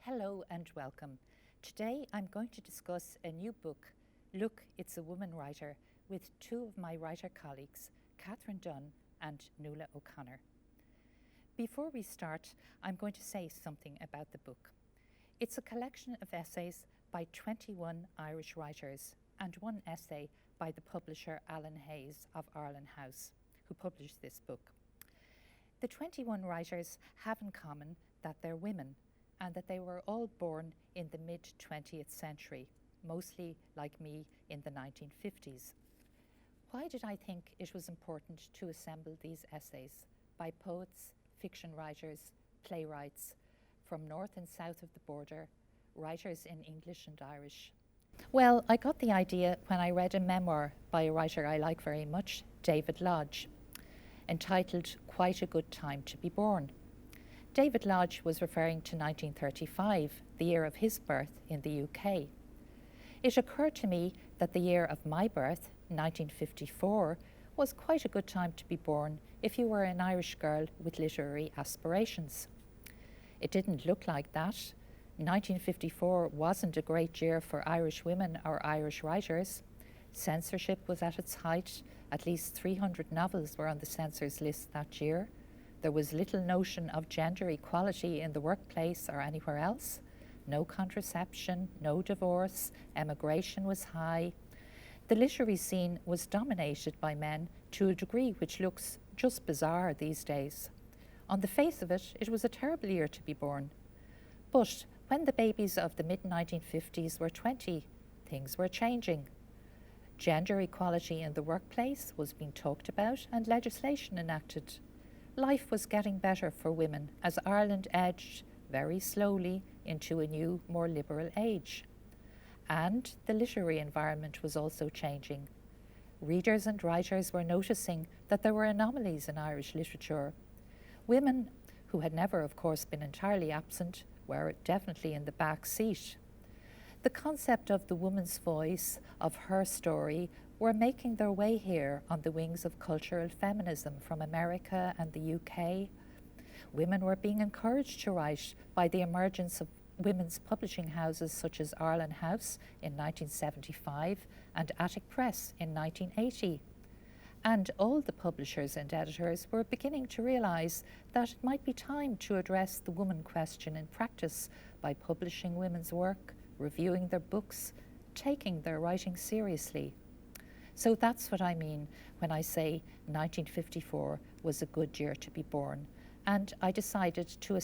Hello and welcome. Today I'm going to discuss a new book, Look, It's a Woman Writer, with two of my writer colleagues, Catherine Dunne and Nuala O'Connor. Before we start, I'm going to say something about the book. It's a collection of essays by 21 Irish writers and one essay by the publisher Alan Hayes of Ireland House, who published this book. The 21 writers have in common that they're women and that they were all born in the mid-20th century, mostly like me in the 1950s. Why did I think it was important to assemble these essays by poets, fiction writers, playwrights from north and south of the border, writers in English and Irish? Well, I got the idea when I read a memoir by a writer I like very much, David Lodge, entitled Quite a Good Time to be Born. David Lodge was referring to 1935, the year of his birth in the UK. It occurred to me that the year of my birth, 1954, was quite a good time to be born if you were an Irish girl with literary aspirations. It didn't look like that. 1954 wasn't a great year for Irish women or Irish writers. Censorship was at its height. At least 300 novels were on the censors list that year. There was little notion of gender equality in the workplace or anywhere else. No contraception, no divorce, emigration was high. The literary scene was dominated by men to a degree which looks just bizarre these days. On the face of it, it was a terrible year to be born. But when the babies of the mid-1950s were 20, things were changing. Gender equality in the workplace was being talked about and legislation enacted. Life was getting better for women as Ireland edged very slowly into a new, more liberal age. And the literary environment was also changing. Readers and writers were noticing that there were anomalies in Irish literature. Women, who had never, of course, been entirely absent, were definitely in the back seat. The concept of the woman's voice, of her story, were making their way here on the wings of cultural feminism from America and the UK. Women were being encouraged to write by the emergence of women's publishing houses such as Ireland House in 1975 and Attic Press in 1980. And all the publishers and editors were beginning to realise that it might be time to address the woman question in practice by publishing women's work, reviewing their books, taking their writing seriously. So that's what I mean when I say 1954 was a good year to be born. And I decided to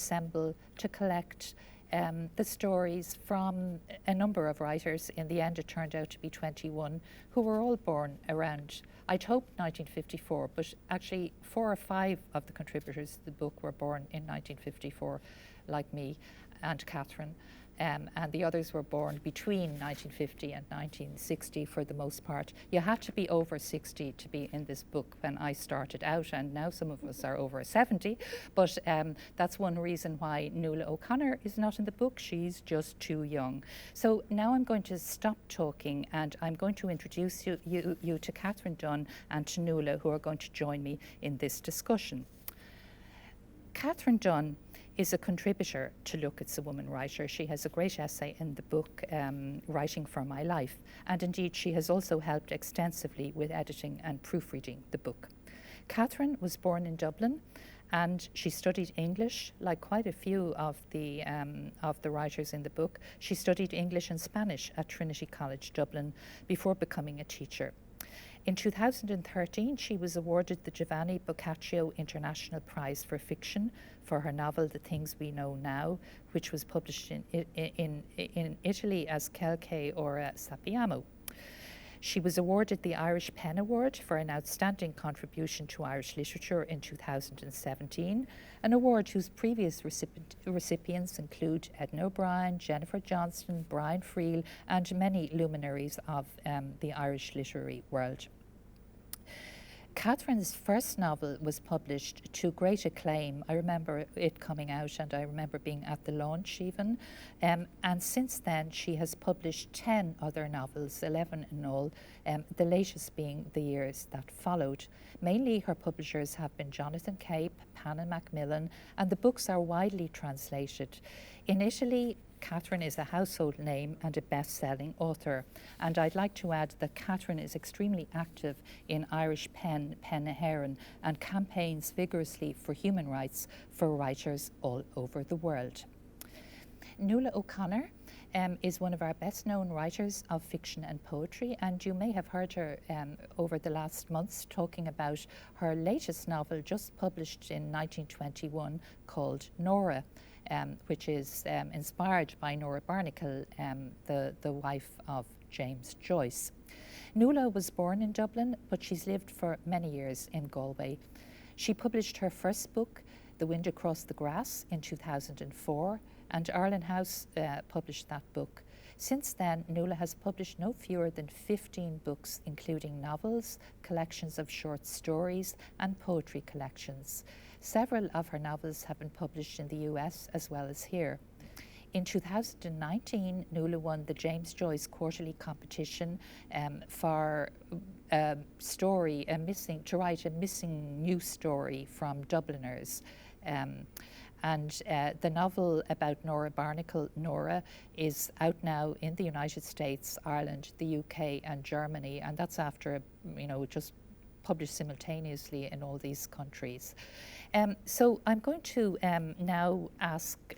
collect the stories from a number of writers. In the end, it turned out to be 21 who were all born around, I'd hoped 1954, but actually 4 or 5 of the contributors to the book were born in 1954, like me and Catherine. And the others were born between 1950 and 1960 for the most part. You had to be over 60 to be in this book when I started out, and now some of us are over 70, but that's one reason why Nuala O'Connor is not in the book. She's just too young. So now I'm going to stop talking and I'm going to introduce you to Catherine Dunne and to Nuala, who are going to join me in this discussion. Catherine Dunne is a contributor to Look, It's a Woman Writer. She has a great essay in the book, Writing for My Life, and indeed she has also helped extensively with editing and proofreading the book. Catherine was born in Dublin and she studied English, like quite a few of the writers in the book. She studied English and Spanish at Trinity College Dublin before becoming a teacher. In 2013, she was awarded the Giovanni Boccaccio International Prize for Fiction for her novel The Things We Know Now, which was published in Italy as Quel che ora sappiamo. She was awarded the Irish Pen Award for an outstanding contribution to Irish literature in 2017, an award whose previous recipients include Edna O'Brien, Jennifer Johnston, Brian Friel, and many luminaries of the Irish literary world. Catherine's first novel was published to great acclaim. I remember it coming out and I remember being at the launch even. And since then she has published 10 other novels, 11 in all, the latest being The Years That Followed. Mainly her publishers have been Jonathan Cape, Pan and Macmillan, and the books are widely translated. In Italy, Catherine is a household name and a best-selling author, and I'd like to add that Catherine is extremely active in Irish Pen na hÉireann, and campaigns vigorously for human rights for writers all over the world. Nuala O'Connor is one of our best-known writers of fiction and poetry, and you may have heard her over the last months talking about her latest novel, just published in 1921, called Nora, which is inspired by Nora Barnacle, the wife of James Joyce. Nula was born in Dublin, but she's lived for many years in Galway. She published her first book, The Wind Across the Grass, in 2004, and Arlen House published that book. Since then, Nula has published no fewer than 15 books, including novels, collections of short stories, and poetry collections. Several of her novels have been published in the US as well as here. In 2019, Nula won the James Joyce Quarterly competition for to write a missing news story from Dubliners. The novel about Nora Barnacle, Nora, is out now in the United States, Ireland, the UK and Germany, and that's after, just published simultaneously in all these countries. So I'm going to now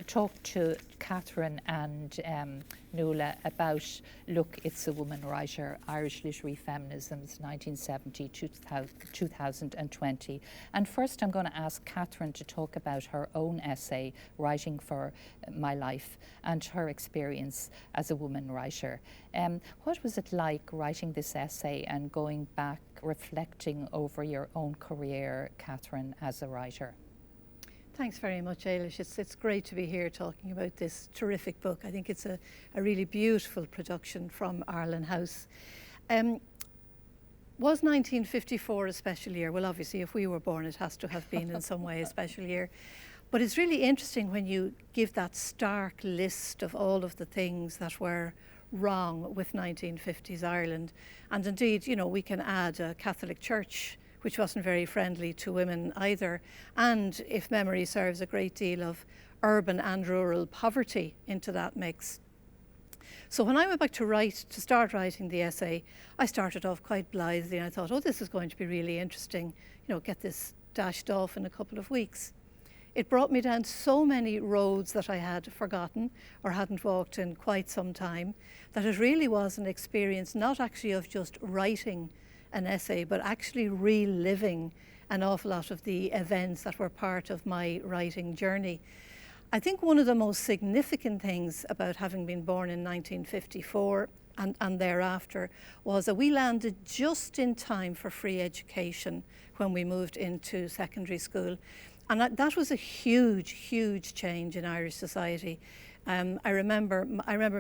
talk to Catherine and Nuala about Look, It's a Woman Writer, Irish Literary Feminisms, 1970-2020. And first I'm going to ask Catherine to talk about her own essay, Writing for My Life, and her experience as a woman writer. What was it like writing this essay and going back, reflecting over your own career, Catherine, as a writer? Thanks very much, Éilís. It's great to be here talking about this terrific book. I think it's a really beautiful production from Arlen House. Was 1954 a special year? Well, obviously, if we were born, it has to have been in some way a special year. But it's really interesting when you give that stark list of all of the things that were wrong with 1950s Ireland. And indeed, we can add a Catholic Church which wasn't very friendly to women either, and, if memory serves, a great deal of urban and rural poverty into that mix. So when I went back to start writing the essay, I started off quite blithely, and I thought, this is going to be really interesting, get this dashed off in a couple of weeks. It brought me down so many roads that I had forgotten or hadn't walked in quite some time, that it really was an experience not actually of just writing an essay, but actually reliving an awful lot of the events that were part of my writing journey. I think one of the most significant things about having been born in 1954 and thereafter was that we landed just in time for free education when we moved into secondary school. And that was a huge, huge change in Irish society. I remember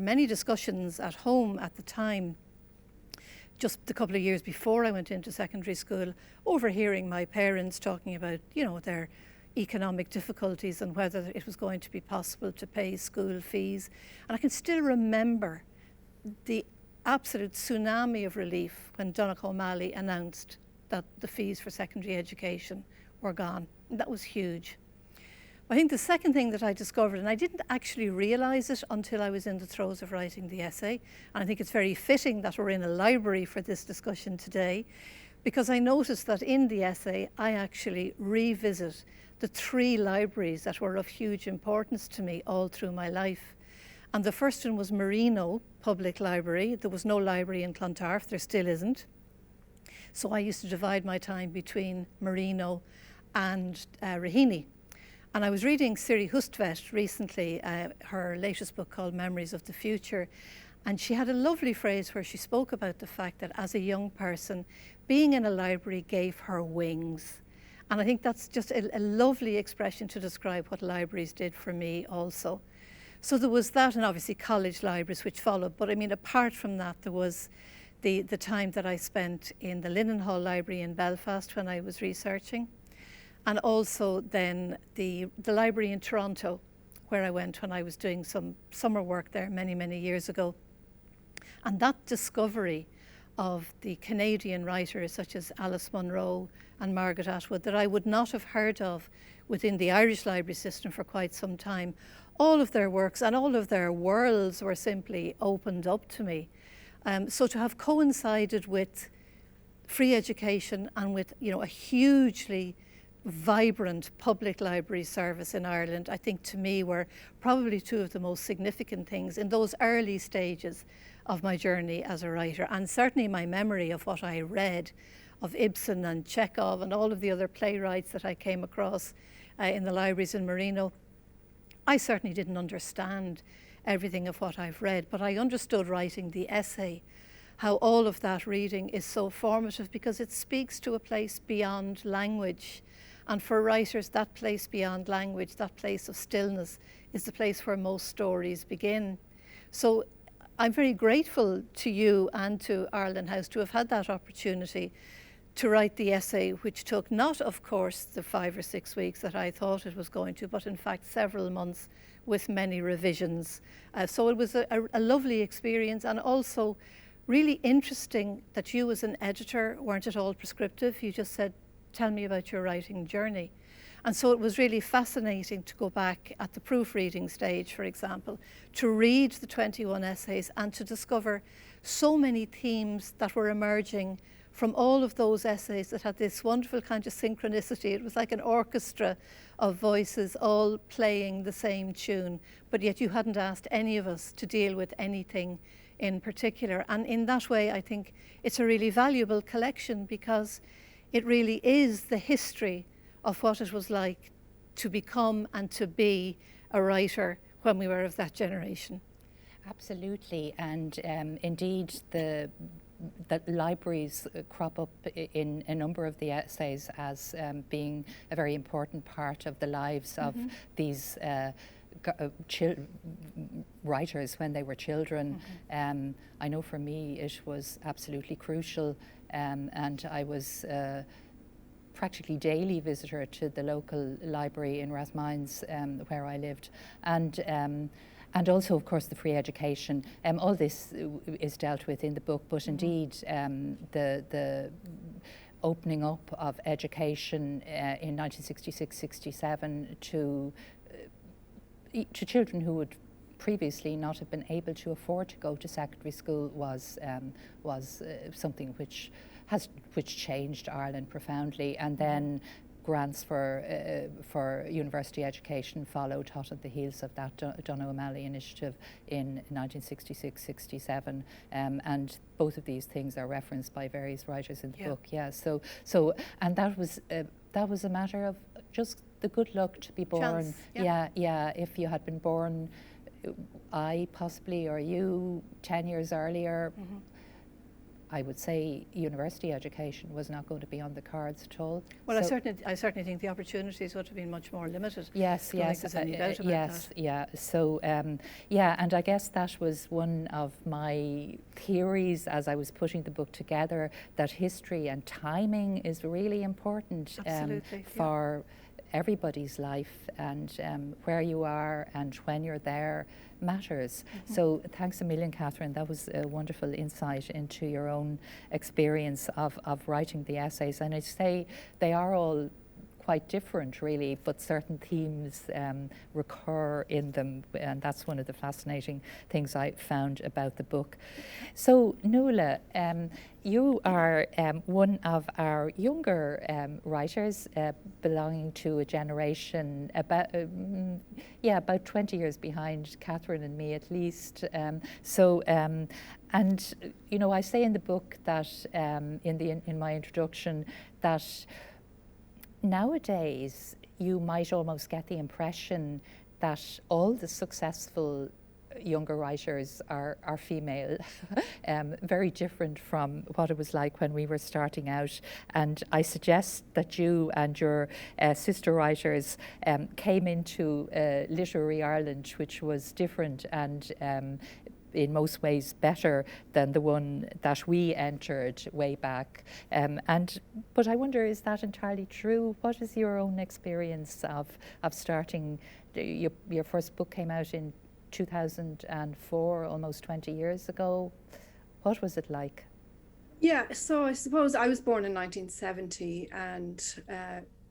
many discussions at home at the time, just a couple of years before I went into secondary school, overhearing my parents talking about, their economic difficulties and whether it was going to be possible to pay school fees. And I can still remember the absolute tsunami of relief when Dunne O'Malley announced that the fees for secondary education were gone. And that was huge. I think the second thing that I discovered, and I didn't actually realise it until I was in the throes of writing the essay, and I think it's very fitting that we're in a library for this discussion today, because I noticed that in the essay I actually revisit the 3 libraries that were of huge importance to me all through my life. And the first one was Marino Public Library. There was no library in Clontarf, there still isn't. So I used to divide my time between Marino and Raheny. And I was reading Siri Hustvedt recently, her latest book called Memories of the Future, and she had a lovely phrase where she spoke about the fact that as a young person, being in a library gave her wings. And I think that's just a lovely expression to describe what libraries did for me also. So there was that, and obviously college libraries which followed, but I mean, apart from that, there was the time that I spent in the Linen Hall Library in Belfast when I was researching. And also then the library in Toronto, where I went when I was doing some summer work there many, many years ago. And that discovery of the Canadian writers such as Alice Munro and Margaret Atwood that I would not have heard of within the Irish library system for quite some time, all of their works and all of their worlds were simply opened up to me. So to have coincided with free education and with, you know, a hugely vibrant public library service in Ireland, I think to me were probably two of the most significant things in those early stages of my journey as a writer. And certainly my memory of what I read of Ibsen and Chekhov and all of the other playwrights that I came across in the libraries in Marino, I certainly didn't understand everything of what I've read, but I understood writing the essay, how all of that reading is so formative because it speaks to a place beyond language. And for writers, that place beyond language, that place of stillness, is the place where most stories begin. So I'm very grateful to you and to Ireland House to have had that opportunity to write the essay, which took not, of course, the 5 or 6 weeks that I thought it was going to, but in fact several months with many revisions. So it was a lovely experience, and also really interesting that you as an editor weren't at all prescriptive. You just said, tell me about your writing journey. And so it was really fascinating to go back at the proofreading stage, for example, to read the 21 essays and to discover so many themes that were emerging from all of those essays that had this wonderful kind of synchronicity. It was like an orchestra of voices all playing the same tune, but yet you hadn't asked any of us to deal with anything in particular. And in that way, I think it's a really valuable collection because it really is the history of what it was like to become and to be a writer when we were of that generation. Absolutely, and indeed the libraries crop up in a number of the essays as being a very important part of the lives of these writers when they were children. I know for me it was absolutely crucial, and I was practically daily visitor to the local library in Rathmines where I lived, and also, of course, the free education. All this is dealt with in the book, but indeed the opening up of education in 1966-67 to children who would previously not have been able to afford to go to secondary school was something which changed Ireland profoundly. And then grants for university education followed hot at the heels of that Dunne O'Malley initiative in 1966-67, and both of these things are referenced by various writers in the book. Yeah, so and that was a matter of just the good luck to be born. Chance, yeah. If you had been born, I possibly or you 10 years earlier, I would say university education was not going to be on the cards at all. Well, so I certainly think the opportunities would have been much more limited. Yes. There's any doubt about that. Yeah. So, and I guess that was one of my theories as I was putting the book together, that history and timing is really important for everybody's life, and where you are and when you're there matters. So thanks a million, Catherine. That was a wonderful insight into your own experience of writing the essays. And I'd say they are all quite different, really, but certain themes recur in them, and that's one of the fascinating things I found about the book. So, Nula, you are one of our younger writers, belonging to a generation about 20 years behind Catherine and me, at least. And you know, I say in the book that in my introduction that nowadays you might almost get the impression that all the successful younger writers are female, very different from what it was like when we were starting out. And I suggest that you and your sister writers came into literary Ireland, which was different and in most ways better than the one that we entered way back. But I wonder, is that entirely true? What is your own experience of starting? Your first book came out in 2004, almost 20 years ago. What was it like? Yeah, so I suppose I was born in 1970, and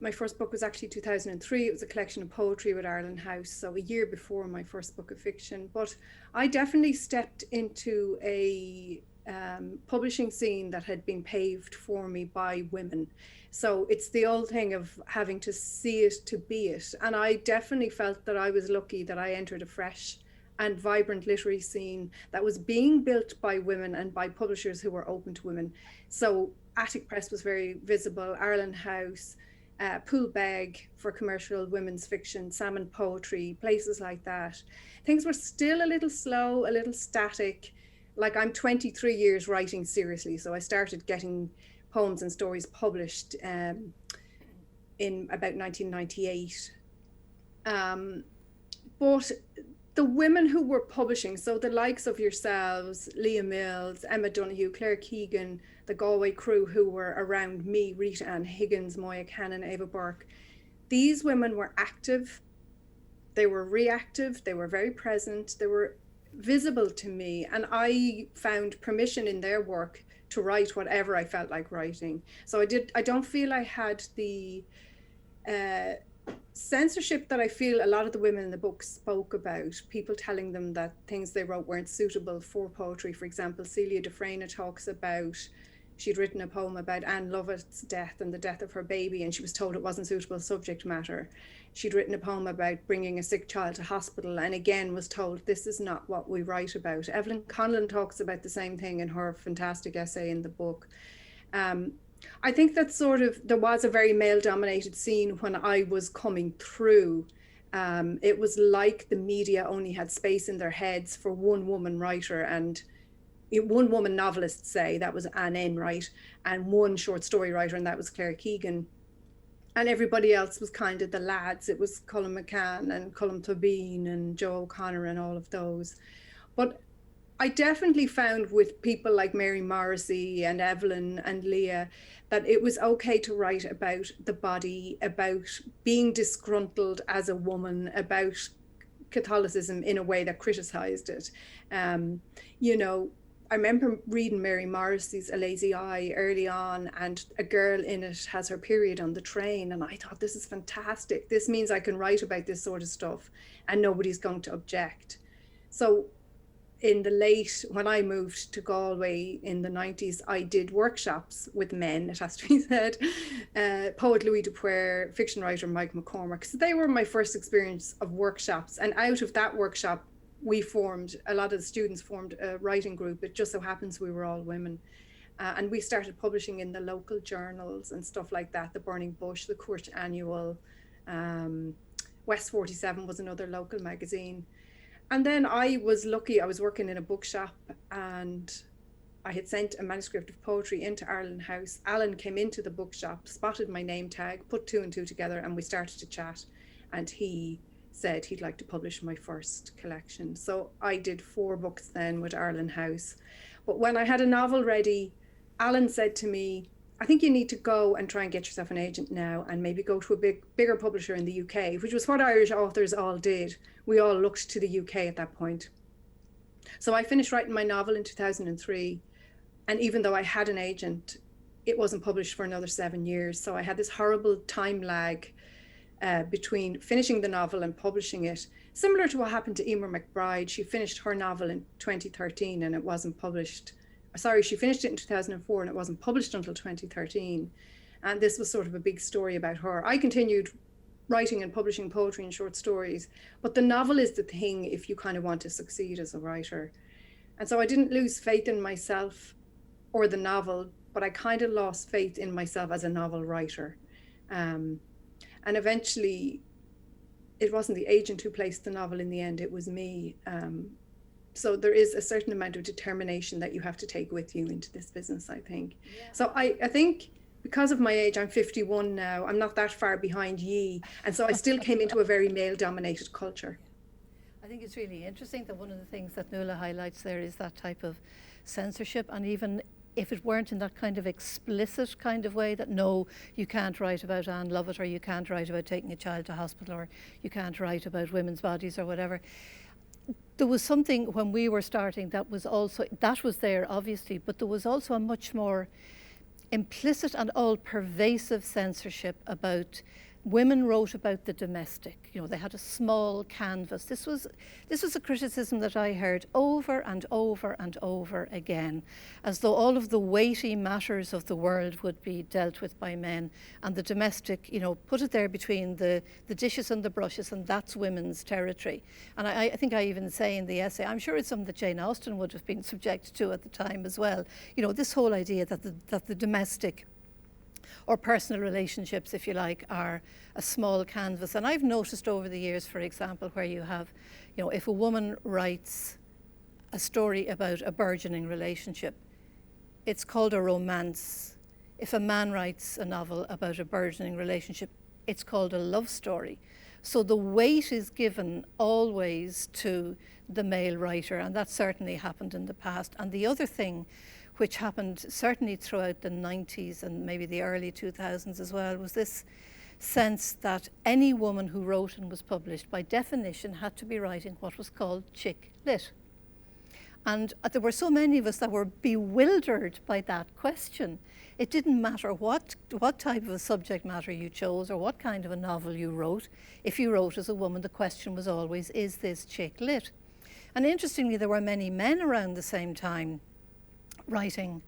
my first book was actually 2003. It was a collection of poetry with Ireland House, so a year before my first book of fiction. But I definitely stepped into a publishing scene that had been paved for me by women. So it's the old thing of having to see it to be it. And I definitely felt that I was lucky that I entered a fresh and vibrant literary scene that was being built by women and by publishers who were open to women. So Attic Press was very visible, Ireland House, Pool Beg for commercial women's fiction, Salmon Poetry, places like that. Things were still a little slow, a little static. Like, I'm 23 years writing seriously, so I started getting poems and stories published in about 1998. But the women who were publishing, so the likes of yourselves, Leah Mills, Emma Donoghue, Claire Keegan, the Galway crew who were around me, Rita Ann Higgins, Moya Cannon, Ava Burke, these women were active, they were reactive, they were very present, they were visible to me, and I found permission in their work to write whatever I felt like writing. So I don't feel I had the censorship that I feel a lot of the women in the book spoke about, people telling them that things they wrote weren't suitable for poetry. For example, Celia Dufresne talks about, she'd written a poem about Anne Lovett's death and the death of her baby, and she was told it wasn't suitable subject matter. She'd written a poem about bringing a sick child to hospital, and again was told, this is not what we write about. Evelyn Conlon talks about the same thing in her fantastic essay in the book. I think that there was a very male-dominated scene when I was coming through. It was like the media only had space in their heads for one woman writer and one woman novelist, say, that was Anne Enright, and one short story writer, and that was Claire Keegan. And everybody else was kind of the lads. It was Colin McCann and Colm Tóibín and Joe O'Connor and all of those. But I definitely found with people like Mary Morrissey and Evelyn and Leah that it was okay to write about the body, about being disgruntled as a woman, about Catholicism in a way that criticized it. You know, I remember reading Mary Morrissey's A Lazy Eye early on, and a girl in it has her period on the train, and I thought, this is fantastic. This means I can write about this sort of stuff and nobody's going to object. So when I moved to Galway in the 90s, I did workshops with men, it has to be said, poet Louis Dupuer, fiction writer Mike McCormack. So they were my first experience of workshops. And out of that workshop, a lot of the students formed a writing group. It just so happens we were all women. And we started publishing in the local journals and stuff like that, the Burning Bush, the Court Annual, West 47 was another local magazine. And then I was lucky, I was working in a bookshop and I had sent a manuscript of poetry into Ireland House. Alan came into the bookshop, spotted my name tag, put two and two together, and we started to chat. And he said he'd like to publish my first collection. So I did 4 books then with Ireland House. But when I had a novel ready, Alan said to me, I think you need to go and try and get yourself an agent now and maybe go to a bigger publisher in the UK, which was what Irish authors all did. We all looked to the UK at that point. So I finished writing my novel in 2003. And even though I had an agent, it wasn't published for another 7 years. So I had this horrible time lag between finishing the novel and publishing it. Similar to what happened to Emer McBride. She finished her novel in 2013 and it wasn't published. Sorry, she finished it in 2004 and it wasn't published until 2013. And this was sort of a big story about her. I continued writing and publishing poetry and short stories, but the novel is the thing if you kind of want to succeed as a writer. And so I didn't lose faith in myself or the novel, but I kind of lost faith in myself as a novel writer. And eventually it wasn't the agent who placed the novel in the end, it was me. So there is a certain amount of determination that you have to take with you into this business, I think. Yeah. So I think because of my age, I'm 51 now, I'm not that far behind ye. And so I still came into a very male-dominated culture. I think it's really interesting that one of the things that Nula highlights there is that type of censorship, and even if it weren't in that kind of explicit kind of way that no, you can't write about Anne Lovett, or you can't write about taking a child to hospital, or you can't write about women's bodies or whatever. There was something when we were starting that was there obviously, but there was also a much more implicit and all-pervasive censorship about women wrote about the domestic. You know, they had a small canvas. This was a criticism that I heard over and over and over again, as though all of the weighty matters of the world would be dealt with by men, and the domestic, you know, put it there between the dishes and the brushes, and that's women's territory. And I think I even say in the essay, I'm sure it's something that Jane Austen would have been subjected to at the time as well. You know, this whole idea that the domestic or personal relationships, if you like, are a small canvas. And I've noticed over the years, for example, where you have, you know, if a woman writes a story about a burgeoning relationship, it's called a romance. If a man writes a novel about a burgeoning relationship, it's called a love story. So the weight is given always to the male writer, and that certainly happened in the past. And the other thing which happened certainly throughout the 90s and maybe the early 2000s as well, was this sense that any woman who wrote and was published by definition had to be writing what was called chick lit. And there were so many of us that were bewildered by that question. It didn't matter what type of a subject matter you chose or what kind of a novel you wrote. If you wrote as a woman, the question was always, is this chick lit? And interestingly, there were many men around the same time writing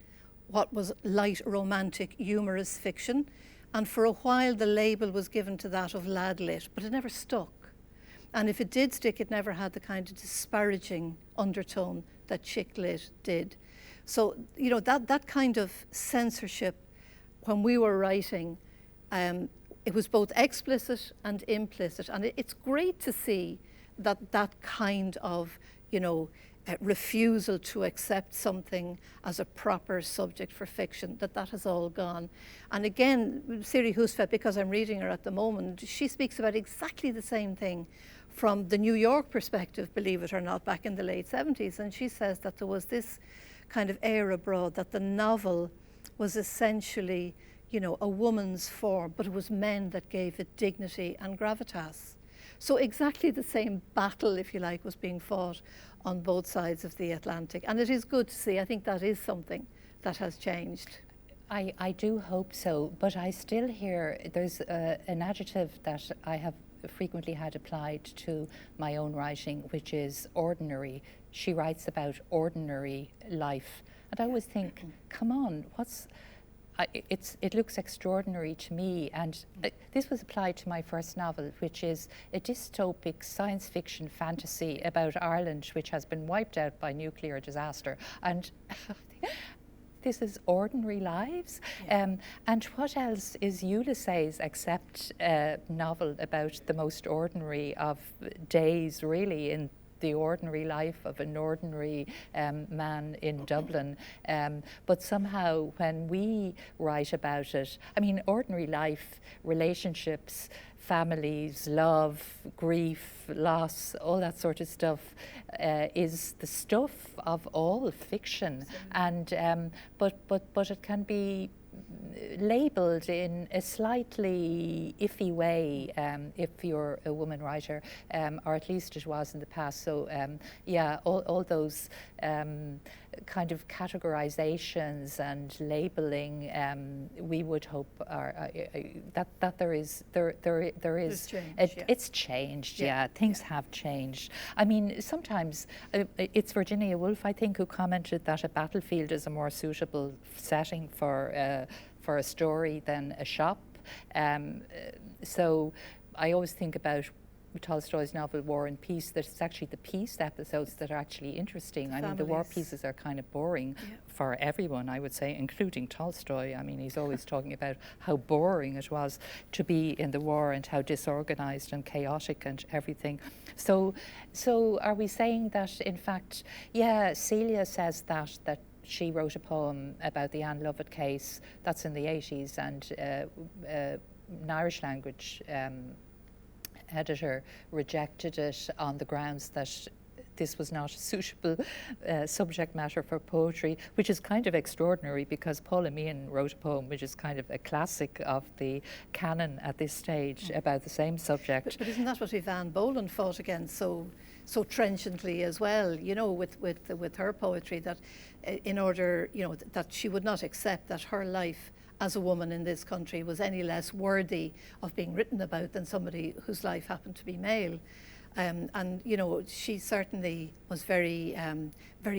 what was light, romantic, humorous fiction. And for a while, the label was given to that of lad lit, but it never stuck. And if it did stick, it never had the kind of disparaging undertone that chick lit did. So, you know, that kind of censorship, when we were writing, it was both explicit and implicit. And it's great to see that kind of, you know, refusal to accept something as a proper subject for fiction, that has all gone. And again, Siri Husfeld, because I'm reading her at the moment, she speaks about exactly the same thing from the New York perspective, believe it or not, back in the late 70s. And she says that there was this kind of air abroad that the novel was essentially, you know, a woman's form, but it was men that gave it dignity and gravitas. So exactly the same battle, if you like, was being fought on both sides of the Atlantic. And it is good to see. I think that is something that has changed. I do hope so, but I still hear there's an adjective that I have frequently had applied to my own writing, which is ordinary. She writes about ordinary life. And I always think, come on, it looks extraordinary to me, and this was applied to my first novel, which is a dystopic science fiction fantasy about Ireland, which has been wiped out by nuclear disaster. And this is ordinary lives. Yeah. And what else is Ulysses except a novel about the most ordinary of days, really, in the ordinary life of an ordinary man in Dublin. But somehow when we write about it, I mean, ordinary life, relationships, families, love, grief, loss, all that sort of stuff is the stuff of all fiction. And but it can be labelled in a slightly iffy way if you're a woman writer, or at least it was in the past. So yeah, all those kind of categorizations and labelling, we would hope that there is change, it's changed. Yeah, things have changed. I mean, sometimes it's Virginia Woolf, I think, who commented that a battlefield is a more suitable setting for a story than a shop. So I always think about Tolstoy's novel War and Peace, that it's actually the peace episodes that are actually interesting. I mean, the war pieces are kind of boring for everyone, I would say, including Tolstoy. I mean, he's always talking about how boring it was to be in the war and how disorganized and chaotic and everything. So are we saying that, in fact, yeah, Celia says that she wrote a poem about the Anne Lovett case, that's in the 80s, and an Irish language editor rejected it on the grounds that this was not a suitable subject matter for poetry, which is kind of extraordinary because Paula Meehan wrote a poem which is kind of a classic of the canon at this stage about the same subject. But isn't that what Evan Boland fought against so trenchantly as well, you know, with her poetry, that in order, you know, that she would not accept that her life as a woman in this country was any less worthy of being written about than somebody whose life happened to be male. And you know, she certainly was very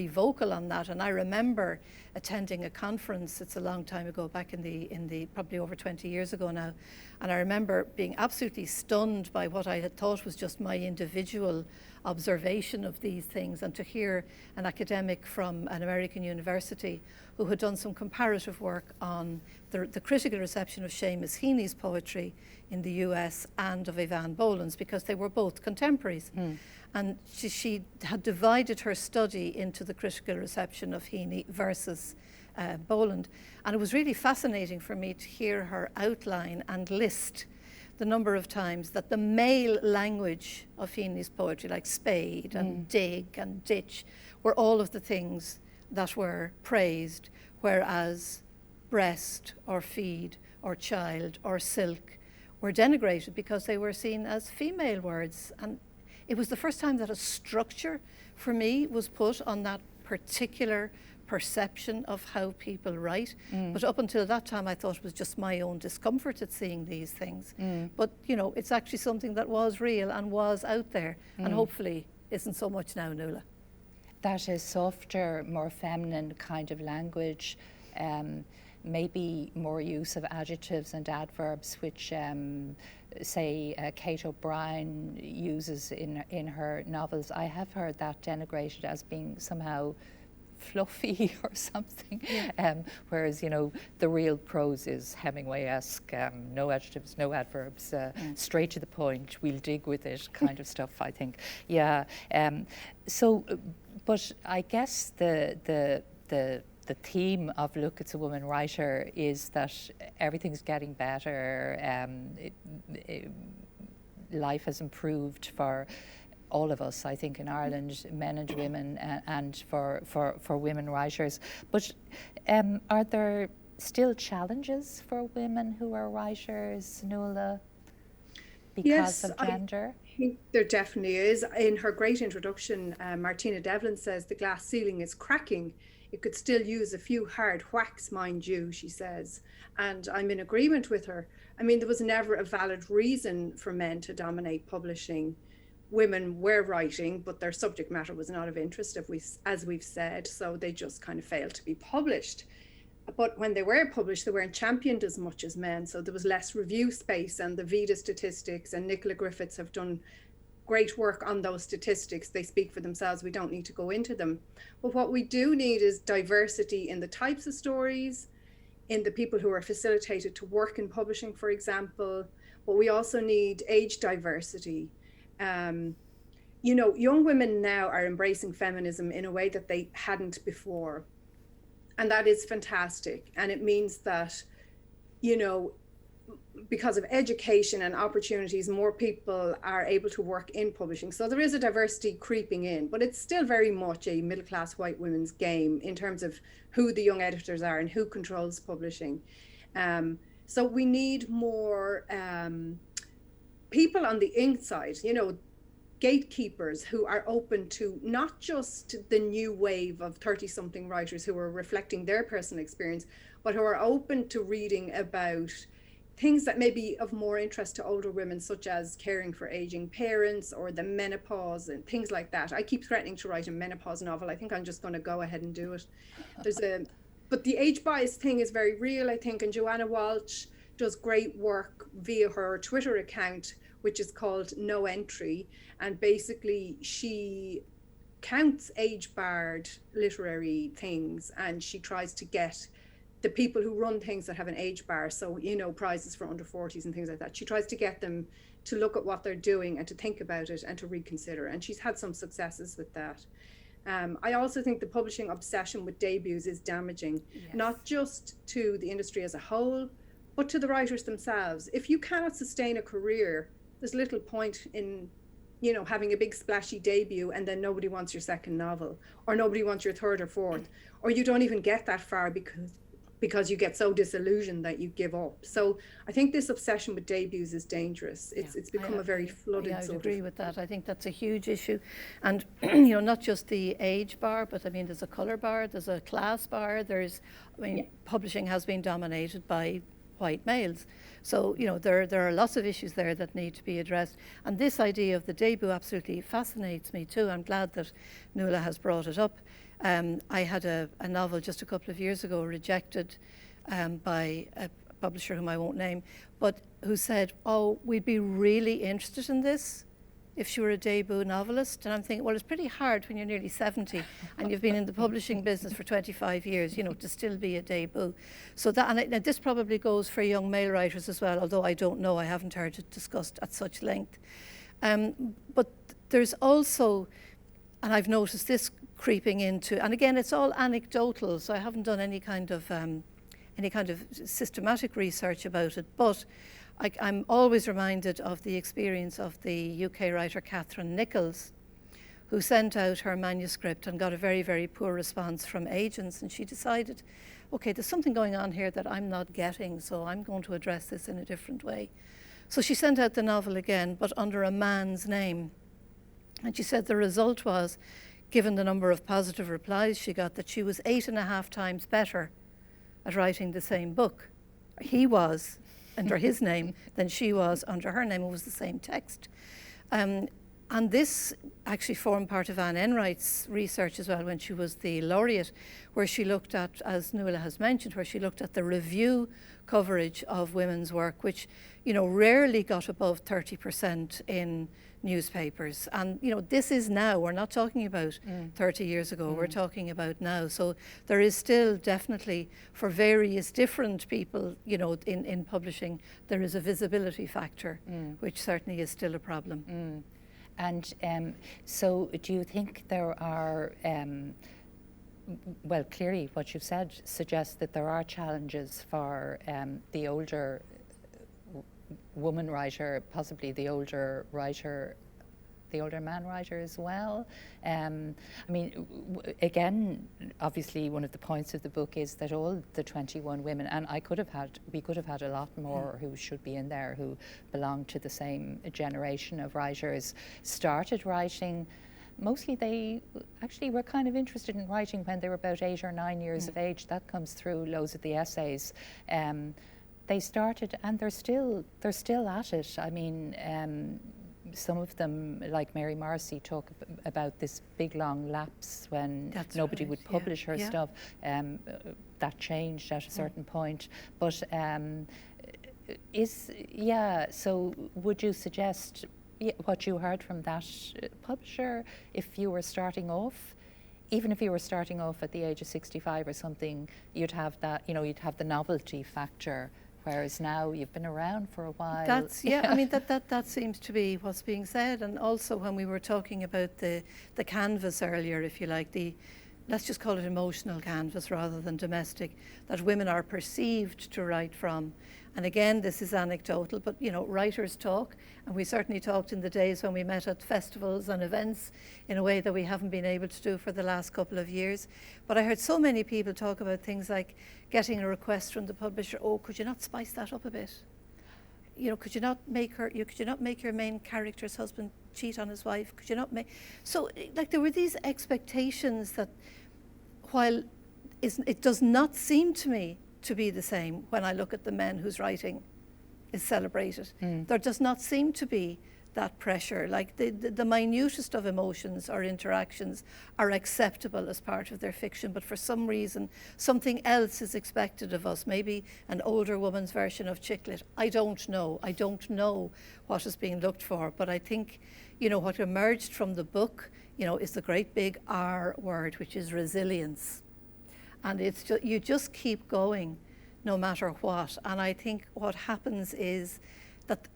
vocal on that. And I remember attending a conference, it's a long time ago, back in the probably over 20 years ago now, and I remember being absolutely stunned by what I had thought was just my individual observation of these things, and to hear an academic from an American university who had done some comparative work on the critical reception of Seamus Heaney's poetry in the US and of Evan Boland's, because they were both contemporaries. And she had divided her study into the critical reception of Heaney versus Boland. And it was really fascinating for me to hear her outline and list the number of times that the male language of Heaney's poetry, like spade and dig and ditch, were all of the things that were praised, whereas breast or feed or child or silk were denigrated because they were seen as female words. And it was the first time that a structure for me was put on that particular perception of how people write. But up until that time, I thought it was just my own discomfort at seeing these things. But, you know, it's actually something that was real and was out there, and hopefully isn't so much now, Nula. That is softer, more feminine kind of language, maybe more use of adjectives and adverbs, which say Kate O'Brien uses in her novels. I have heard that denigrated as being somehow fluffy or something, whereas, you know, the real prose is Hemingway-esque, no adjectives, no adverbs, straight to the point, we'll dig with it kind of stuff, I think. Yeah. So, but I guess the theme of Look, It's a Woman Writer is that everything's getting better, life has improved for all of us, I think, in Ireland, men and women, and for women writers. But are there still challenges for women who are writers, Nuala, because of gender? I think there definitely is. In her great introduction, Martina Devlin says the glass ceiling is cracking. It could still use a few hard whacks, mind you, she says. And I'm in agreement with her. I mean, there was never a valid reason for men to dominate publishing. Women were writing, but their subject matter was not of interest, as we've said, so they just kind of failed to be published. But when they were published, they weren't championed as much as men, so there was less review space, and the Vita statistics and Nicola Griffiths have done great work on those statistics. They speak for themselves. We don't need to go into them. But what we do need is diversity in the types of stories, in the people who are facilitated to work in publishing, for example. But we also need age diversity. You know, young women now are embracing feminism in a way that they hadn't before. And that is fantastic. And it means that, you know, because of education and opportunities, more people are able to work in publishing. So there is a diversity creeping in, but it's still very much a middle-class white women's game in terms of who the young editors are and who controls publishing. So we need more people on the inside, you know, gatekeepers who are open to not just the new wave of 30-something writers who are reflecting their personal experience, but who are open to reading about things that may be of more interest to older women, such as caring for aging parents or the menopause and things like that. I keep threatening to write a menopause novel. I think I'm just going to go ahead and do it. But the age bias thing is very real, I think, and Joanna Walsh does great work via her Twitter account, which is called No Entry, and basically she counts age-barred literary things, and she tries to get the people who run things that have an age bar, so, you know, prizes for under 40s and things like that, she tries to get them to look at what they're doing and to think about it and to reconsider, and she's had some successes with that. I also think the publishing obsession with debuts is damaging, not just to the industry as a whole, but to the writers themselves. If you cannot sustain a career, there's little point in you know, having a big splashy debut and then nobody wants your second novel, or nobody wants your third or fourth, or you don't even get that far because you get so disillusioned that you give up. So I think this obsession with debuts is dangerous. It's become a very flooded I would sort agree of. with that. I think that's a huge issue. And, you know, not just the age bar, but I mean, there's a colour bar, there's a class bar, publishing has been dominated by white males. So, you know, there are lots of issues there that need to be addressed. And this idea of the debut absolutely fascinates me too. I'm glad that Nuala has brought it up. I had a novel just a couple of years ago rejected by a publisher whom I won't name, but who said, oh, we'd be really interested in this if she were a debut novelist. And I'm thinking, well, it's pretty hard when you're nearly 70 and you've been in the publishing business for 25 years, you know, to still be a debut. So that, and this probably goes for young male writers as well, although I don't know, I haven't heard it discussed at such length. But there's also, and I've noticed this creeping into, and again, it's all anecdotal, so I haven't done any kind of systematic research about it, but I'm always reminded of the experience of the UK writer Catherine Nichols, who sent out her manuscript and got a very, very poor response from agents, and she decided, okay, there's something going on here that I'm not getting, so I'm going to address this in a different way. So she sent out the novel again, but under a man's name. And she said the result was, given the number of positive replies she got, that she was 8.5 times better at writing the same book. He was under his name than she was under her name. It was the same text. And this actually formed part of Anne Enright's research as well when she was the laureate, where she looked at, as Nuala has mentioned, where she looked at the review coverage of women's work, which, you know, rarely got above 30% in newspapers. And, you know, this is now, we're not talking about 30 years ago, we're talking about now. So there is still definitely, for various different people, you know, in publishing, there is a visibility factor, which certainly is still a problem. And so do you think there are, well, clearly what you've said suggests that there are challenges for the older woman writer, possibly the older writer, the older man writer as well. I mean, again, obviously one of the points of the book is that all the 21 women, and we could have had a lot more who should be in there, who belong to the same generation of writers, started writing. Mostly they actually were kind of interested in writing when they were about 8 or 9 years of age. That comes through loads of the essays. They started, and they're still at it. I mean, some of them, like Mary Morrissey, talk about this big long lapse when nobody would publish her stuff. That changed at a certain point. But so would you suggest what you heard from that publisher, if you were starting off, even if you were starting off at the age of 65 or something, you'd have that, you know, you'd have the novelty factor, whereas now you've been around for a while. I mean, that seems to be what's being said. And also when we were talking about the canvas earlier, if you like, let's just call it emotional canvas rather than domestic, that women are perceived to write from. And again, this is anecdotal, but, you know, writers talk, and we certainly talked in the days when we met at festivals and events in a way that we haven't been able to do for the last couple of years. But I heard so many people talk about things like getting a request from the publisher, oh, could you not spice that up a bit? You know, could you not make your main character's husband cheat on his wife? Could you not make... So, like, there were these expectations that, while it does not seem to me to be the same when I look at the men whose writing is celebrated. There does not seem to be that pressure. Like the minutest of emotions or interactions are acceptable as part of their fiction, but for some reason something else is expected of us, maybe an older woman's version of chick-lit. I don't know what is being looked for, but I think, you know, what emerged from the book, you know, is the great big R word, which is resilience. And it's just, you just keep going no matter what. And I think what happens is that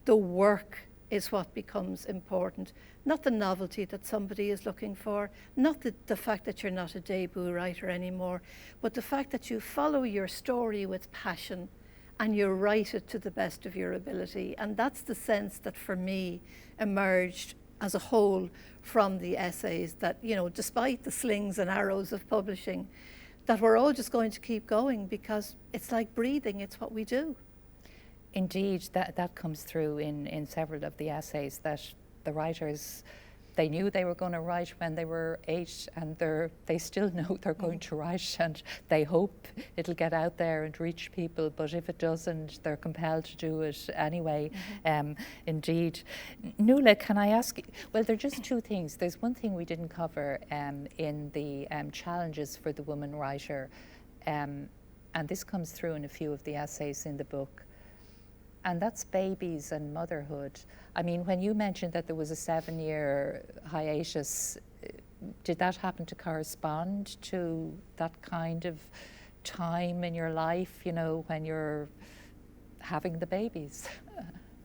the work is what becomes important, not the novelty that somebody is looking for, not the fact that you're not a debut writer anymore, but the fact that you follow your story with passion and you write it to the best of your ability. And that's the sense that for me emerged as a whole from the essays that, you know, despite the slings and arrows of publishing, that we're all just going to keep going because it's like breathing, it's what we do. Indeed, that comes through in several of the essays, that the writers, they knew they were going to write when they were 8, and they still know they're going to write, and they hope it'll get out there and reach people, but if it doesn't, they're compelled to do it anyway. Indeed. Nuala, can I ask, well, there are just two things. There's one thing we didn't cover in the challenges for the woman writer, and this comes through in a few of the essays in the book, and that's babies and motherhood. I mean, when you mentioned that there was a 7-year hiatus, did that happen to correspond to that kind of time in your life, you know, when you're having the babies?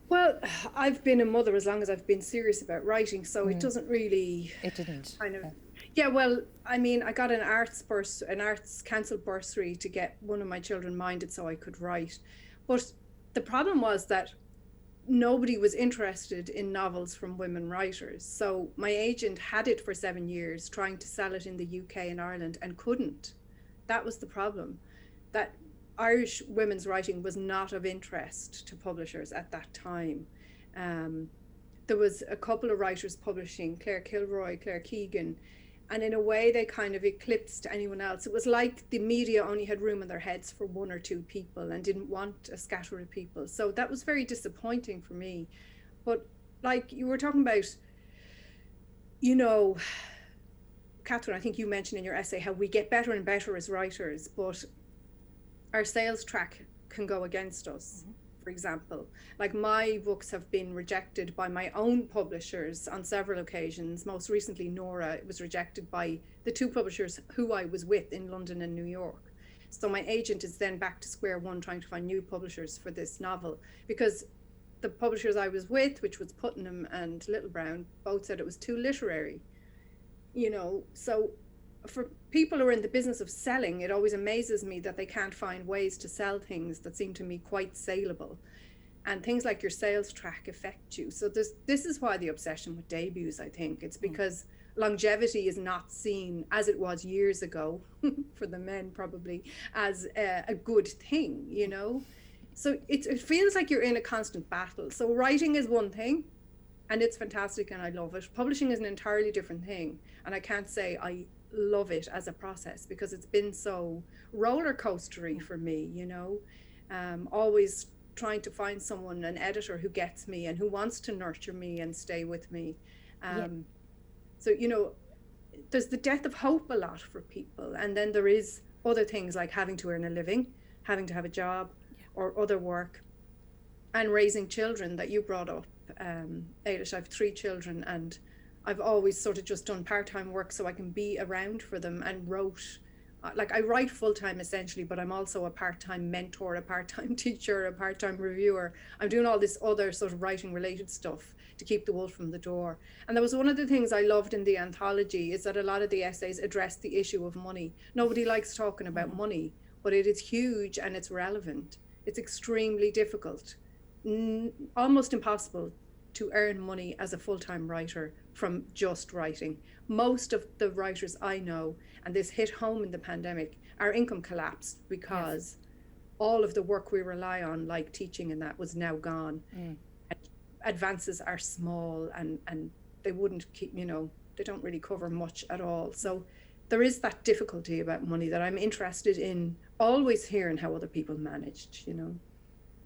Well, I've been a mother as long as I've been serious about writing, so it doesn't really... It didn't. Kind of. Yeah, well, I mean, I got an arts council bursary to get one of my children minded so I could write. But the problem was that nobody was interested in novels from women writers. So my agent had it for 7 years, trying to sell it in the UK and Ireland, and couldn't. That was the problem, that Irish women's writing was not of interest to publishers at that time. There was a couple of writers publishing, Claire Kilroy, Claire Keegan, and in a way they kind of eclipsed anyone else. It was like the media only had room in their heads for 1 or 2 people and didn't want a scatter of people. So that was very disappointing for me. But like you were talking about, you know, Catherine, I think you mentioned in your essay how we get better and better as writers, but our sales track can go against us. For example, like my books have been rejected by my own publishers on several occasions. Most recently, Nora, it was rejected by the 2 publishers who I was with in London and New York. So my agent is then back to square one trying to find new publishers for this novel, because the publishers I was with, which was Putnam and Little Brown, both said it was too literary. You know, so for people who are in the business of selling, it always amazes me that they can't find ways to sell things that seem to me quite saleable. And things like your sales track affect you. So this is why the obsession with debuts, I think. It's because longevity is not seen, as it was years ago, for the men probably, as a good thing, you know? So it feels like you're in a constant battle. So writing is one thing, and it's fantastic and I love it. Publishing is an entirely different thing. And I can't say I love it as a process, because it's been so roller coastery for me, you know, always trying to find someone, an editor who gets me and who wants to nurture me and stay with me. So, you know, there's the death of hope a lot for people. And then there is other things like having to earn a living, having to have a job or other work, and raising children that you brought up. Éilís, I have 3 children, and I've always sort of just done part-time work so I can be around for them, and wrote, like I write full-time essentially, but I'm also a part-time mentor, a part-time teacher, a part-time reviewer. I'm doing all this other sort of writing related stuff to keep the wolf from the door. And that was one of the things I loved in the anthology, is that a lot of the essays addressed the issue of money. Nobody likes talking about money, but it is huge and it's relevant. It's extremely difficult, almost impossible to earn money as a full-time writer from just writing. Most of the writers I know, and this hit home in the pandemic, our income collapsed because all of the work we rely on, like teaching and that, was now gone. Advances are small and they wouldn't keep, you know, they don't really cover much at all. So there is that difficulty about money that I'm interested in always hearing how other people managed, you know.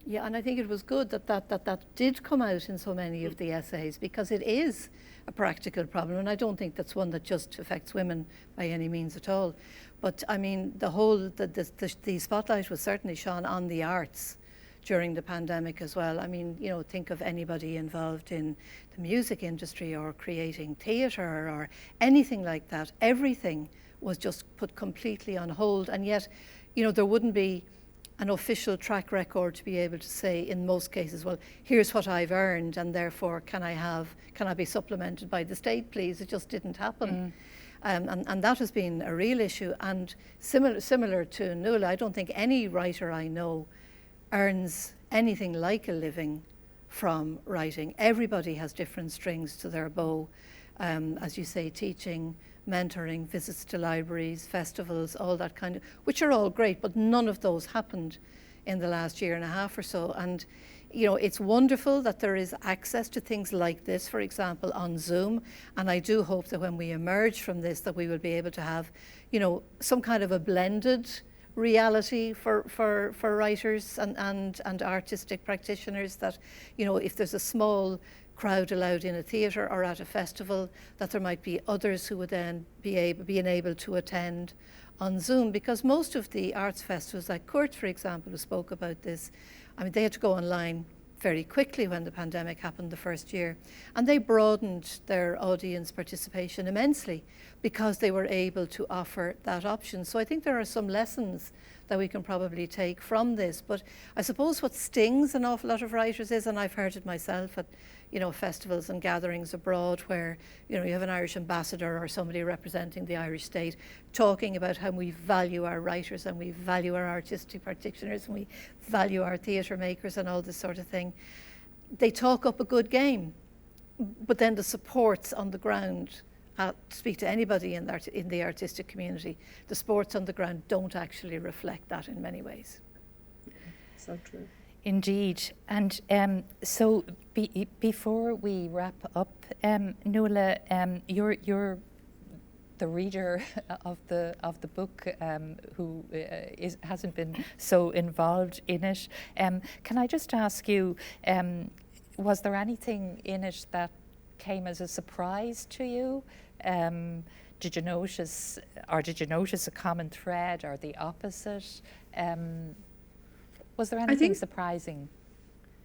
Yeah, and I think it was good that did come out in so many of the essays, because it is a practical problem, and I don't think that's one that just affects women by any means at all. But I mean, the spotlight was certainly shone on the arts during the pandemic as well. I mean, you know, think of anybody involved in the music industry or creating theatre or anything like that. Everything was just put completely on hold, and yet, you know, there wouldn't be an official track record to be able to say in most cases, well, here's what I've earned and therefore can I be supplemented by the state, please? It just didn't happen. And that has been a real issue. And similar to Nula, I don't think any writer I know earns anything like a living from writing. Everybody has different strings to their bow. As you say, teaching, mentoring, visits to libraries, festivals, all that kind of, which are all great, but none of those happened in the last year and a half or so. And you know, it's wonderful that there is access to things like this, for example, on Zoom. And I do hope that when we emerge from this, that we will be able to have, you know, some kind of a blended reality for writers and artistic practitioners, that, you know, if there's a small crowd allowed in a theatre or at a festival, that there might be others who would then be able to attend on Zoom. Because most of the arts festivals, like Kurt, for example, who spoke about this, I mean, they had to go online very quickly when the pandemic happened the first year. And they broadened their audience participation immensely because they were able to offer that option. So I think there are some lessons that we can probably take from this. But I suppose what stings an awful lot of writers is, and I've heard it myself at, you know, festivals and gatherings abroad where, you know, you have an Irish ambassador or somebody representing the Irish state talking about how we value our writers and we value our artistic practitioners and we value our theatre makers and all this sort of thing. They talk up a good game, but then the supports on the ground, speak to anybody in the artistic community, the supports on the ground don't actually reflect that in many ways. So true. Indeed. And so before we wrap up, Nuala, you're the reader of the book who hasn't been so involved in it. Can I just ask you, was there anything in it that came as a surprise to you? Did you notice a common thread or the opposite? Was there anything surprising?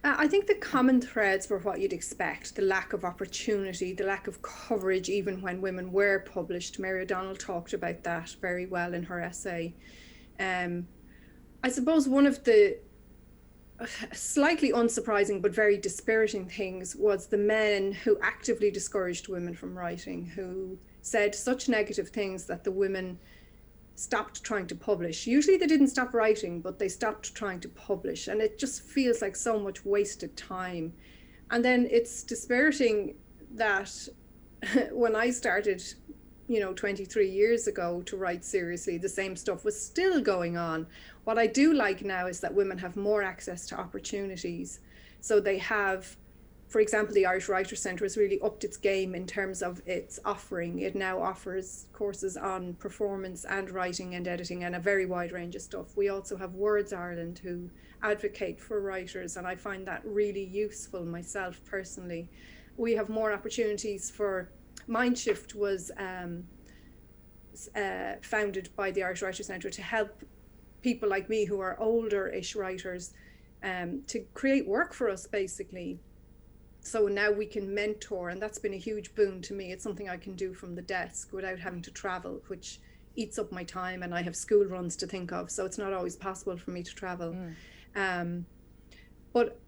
I think the common threads were what you'd expect: the lack of opportunity, the lack of coverage, even when women were published. Mary O'Donnell talked about that very well in her essay. I suppose one of the slightly unsurprising but very dispiriting things was the men who actively discouraged women from writing, who said such negative things that the women stopped trying to publish. Usually they didn't stop writing, but they stopped trying to publish, and it just feels like so much wasted time. And then it's dispiriting that when I started, you know, 23 years ago to write seriously, the same stuff was still going on. What I do like now is that women have more access to opportunities. So they have, for example, the Irish Writers' Centre has really upped its game in terms of its offering. It now offers courses on performance and writing and editing and a very wide range of stuff. We also have Words Ireland, who advocate for writers, and I find that really useful myself personally. We have more opportunities for Mindshift was founded by the Irish Writers' Centre to help people like me who are older-ish writers to create work for us, basically. So now we can mentor, and that's been a huge boon to me. It's something I can do from the desk without having to travel, which eats up my time, and I have school runs to think of, so it's not always possible for me to travel. But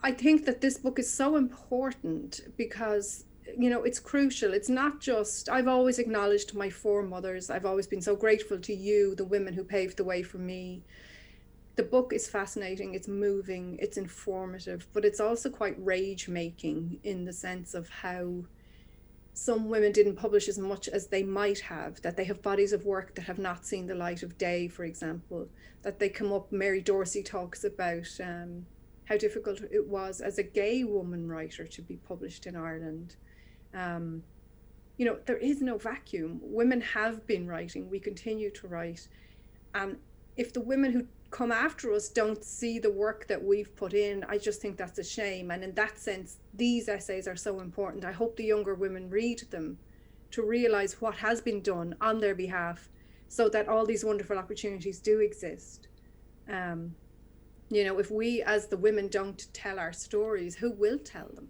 I think that this book is so important because, you know, it's crucial. It's not just, I've always acknowledged my foremothers. I've always been so grateful to you, the women who paved the way for me. The book is fascinating, it's moving, it's informative, but it's also quite rage-making in the sense of how some women didn't publish as much as they might have, that they have bodies of work that have not seen the light of day, for example, that they come up. Mary Dorsey talks about how difficult it was as a gay woman writer to be published in Ireland. You know, there is no vacuum. Women have been writing, we continue to write. And if the women who come after us don't see the work that we've put in, I just think that's a shame. And in that sense, these essays are so important. I hope the younger women read them to realize what has been done on their behalf so that all these wonderful opportunities do exist. You know, if we as the women don't tell our stories, who will tell them?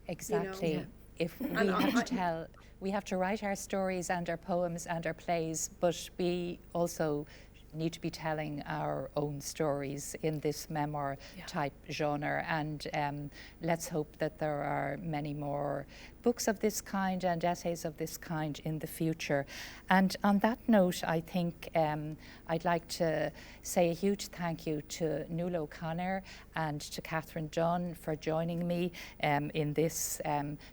Exactly. You know? If we have to tell, we have to write our stories and our poems and our plays, but we also need to be telling our own stories in this memoir type genre, and let's hope that there are many more books of this kind and essays of this kind in the future. And on that note, I think I'd like to say a huge thank you to Nuala O'Connor and to Catherine Dunne for joining me in this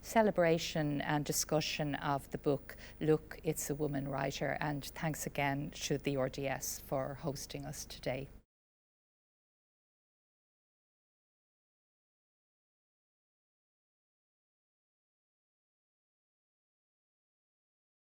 celebration and discussion of the book, Look, It's a Woman Writer. And thanks again to the RDS for hosting us today.